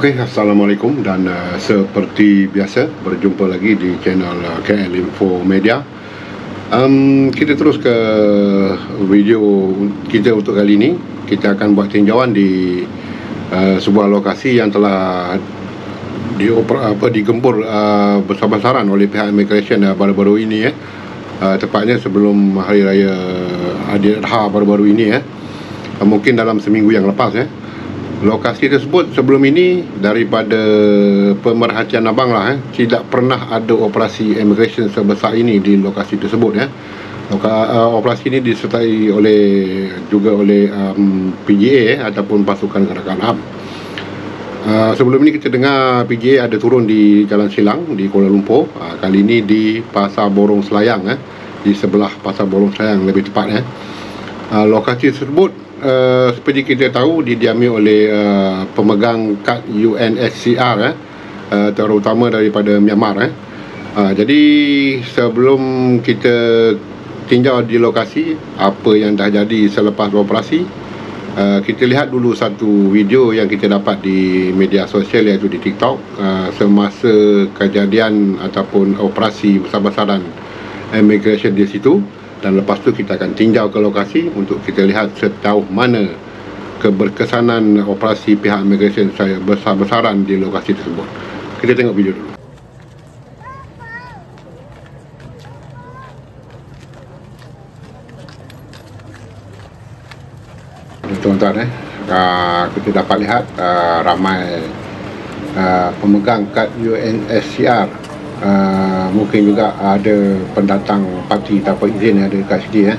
Okey, Assalamualaikum dan seperti biasa berjumpa lagi di channel KL Info Media. Kita terus ke video kita untuk kali ini. Kita akan buat tinjauan di sebuah lokasi yang telah digempur besar-besaran oleh pihak immigration baru-baru ini tepatnya sebelum Hari Raya Aidiladha baru-baru ini mungkin dalam seminggu yang lepas Lokasi tersebut sebelum ini daripada pemerhatian abang tidak pernah ada operasi immigration sebesar ini di lokasi tersebut Operasi ini disertai juga oleh PGA ataupun pasukan gerakan HAM. Sebelum ini kita dengar PGA ada turun di Jalan Silang di Kuala Lumpur. Kali ini di Pasar Borong Selayang di sebelah Pasar Borong Selayang lebih tepat Lokasi tersebut seperti kita tahu didiami oleh pemegang kad UNSCR terutama daripada Myanmar jadi sebelum kita tinjau di lokasi apa yang dah jadi selepas operasi, kita lihat dulu satu video yang kita dapat di media sosial iaitu di TikTok semasa kejadian ataupun operasi besar-besaran immigration di situ. Dan lepas tu kita akan tinjau ke lokasi untuk kita lihat sejauh mana keberkesanan operasi pihak immigration saya besar-besaran di lokasi tersebut. Kita tengok video dulu. Tuan-tuan kita dapat lihat ramai pemegang kad UNSCR. Mungkin juga ada pendatang parti tanpa izin yang ada dekat sini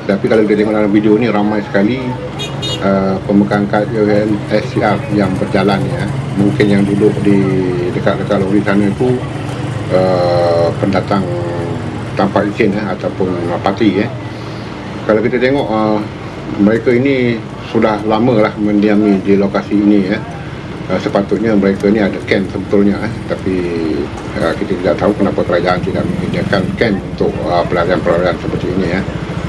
tapi kalau kita tengok dalam video ni ramai sekali pemegang kad UNSCR yang berjalan mungkin yang duduk di dekat-dekat lori sana itu pendatang tanpa izin ataupun parti Kalau kita tengok mereka ini sudah lama lah mendiami di lokasi ini sepatutnya mereka ni ada camp sebetulnya tapi kita tidak tahu kenapa kerajaan tidak menyediakan camp untuk pelarian-pelarian seperti ini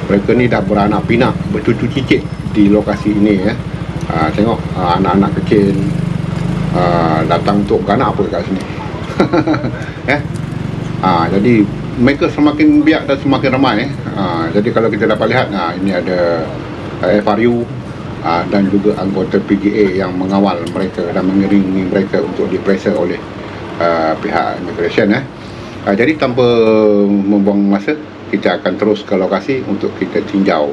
Mereka ni dah beranak pinak bercucu cicit di lokasi ini tengok anak-anak kecil datang untuk beranak apa kat sini jadi mereka semakin biak dan semakin ramai jadi kalau kita dapat lihat ini ada FRU dan juga anggota PGA yang mengawal mereka dan mengiringi mereka untuk diperiksa oleh pihak immigration Jadi tanpa membuang masa, kita akan terus ke lokasi untuk kita tinjau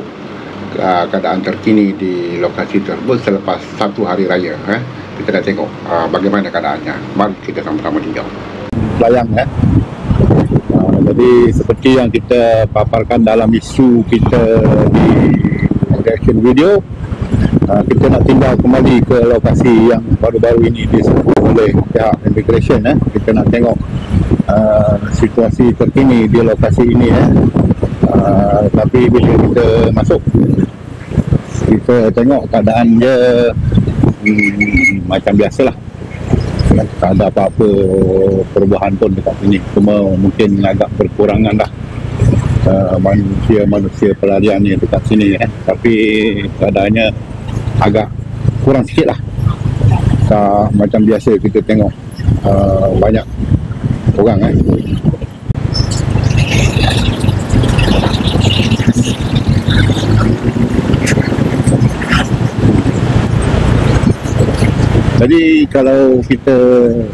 keadaan terkini di lokasi tersebut selepas satu hari raya Kita dah tengok bagaimana keadaannya. Mari kita sama-sama tinjau. Selayang jadi seperti yang kita paparkan dalam isu kita di reaction video, kita nak tinjau kembali ke lokasi yang baru-baru ini disebut oleh pihak immigration Kita nak tengok situasi terkini di lokasi ini tapi bila kita masuk kita tengok keadaan dia macam biasalah, tak ada apa-apa perubahan pun dekat sini. Cuma mungkin agak berkurangan dah manusia pelarian ni dekat sini tapi keadaannya agak kurang sikit lah. Macam biasa kita tengok banyak orang Jadi kalau kita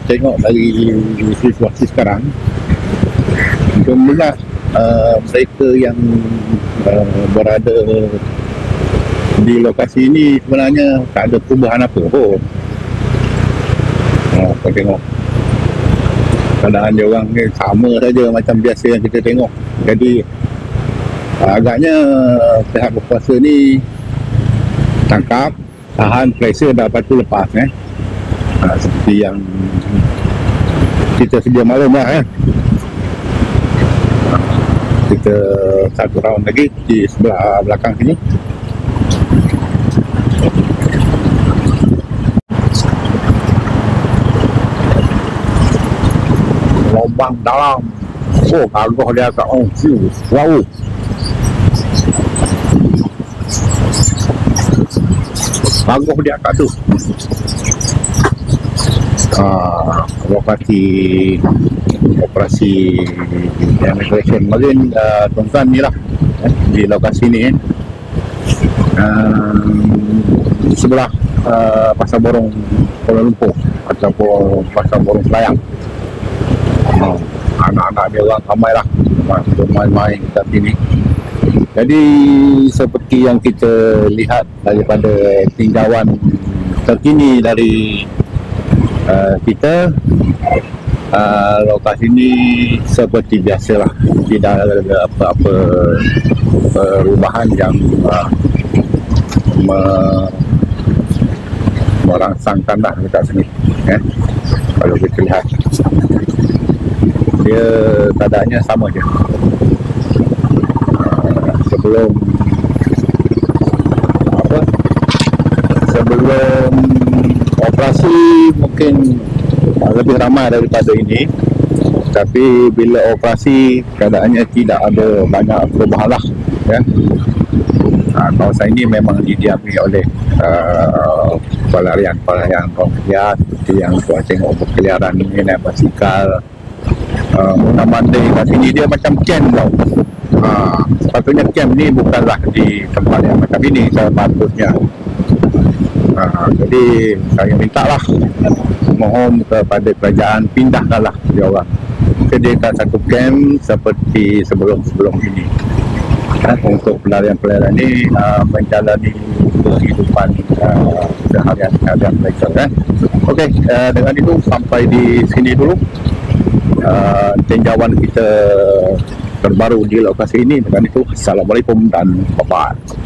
tengok dari situasi sekarang, jumlah mereka yang berada di lokasi ini sebenarnya tak ada perubahan apa pun. Kita tengok keadaan dia orang ni sama saja macam biasa yang kita tengok. Jadi agaknya pihak berkuasa ni tangkap, tahan, periksa dan lepas tu lepas seperti yang kita sedia maklum kita satu round lagi di sebelah belakang sini. Lubang dalam bagus dia kat wow bagus dia kat tu lokasi operasi immigration Marine, tuan-tuan ni lah di lokasi ni di sebelah Pasar Borong Kuala Lumpur ataupun Pasar Borong Selayang. Anak-anak dia orang ramai lah bermain-main kat sini. Jadi seperti yang kita lihat daripada tinjauan terkini dari kita, lokasi ini seperti biasalah, tidak ada apa-apa perubahan yang merangsangkan lah dekat sini. Kalau kita lihat, dia keadaannya sama je. Sebelum operasi mungkin lebih ramai daripada ini, tapi bila operasi keadaannya tidak ada banyak perubahan lah, ya. Kawasan ini memang didiami oleh pelarian liar seperti yang tuan tengok berkeliaran ini, naik basikal, mondar-mandir kat sini. Dia macam camp tau. Sepatutnya camp ni bukanlah di tempat yang macam ini sepatutnya. Jadi saya minta lah, mohon kepada kerajaan, pindahkanlah dia orang, sediakan satu camp seperti sebelum-sebelum ini, untuk pelarian-pelarian ini menjalani kehidupan seharian mereka. Okey, dengan itu sampai di sini dulu tinjauan kita terbaru di lokasi ini. Dengan itu, Assalamualaikum dan bye-bye.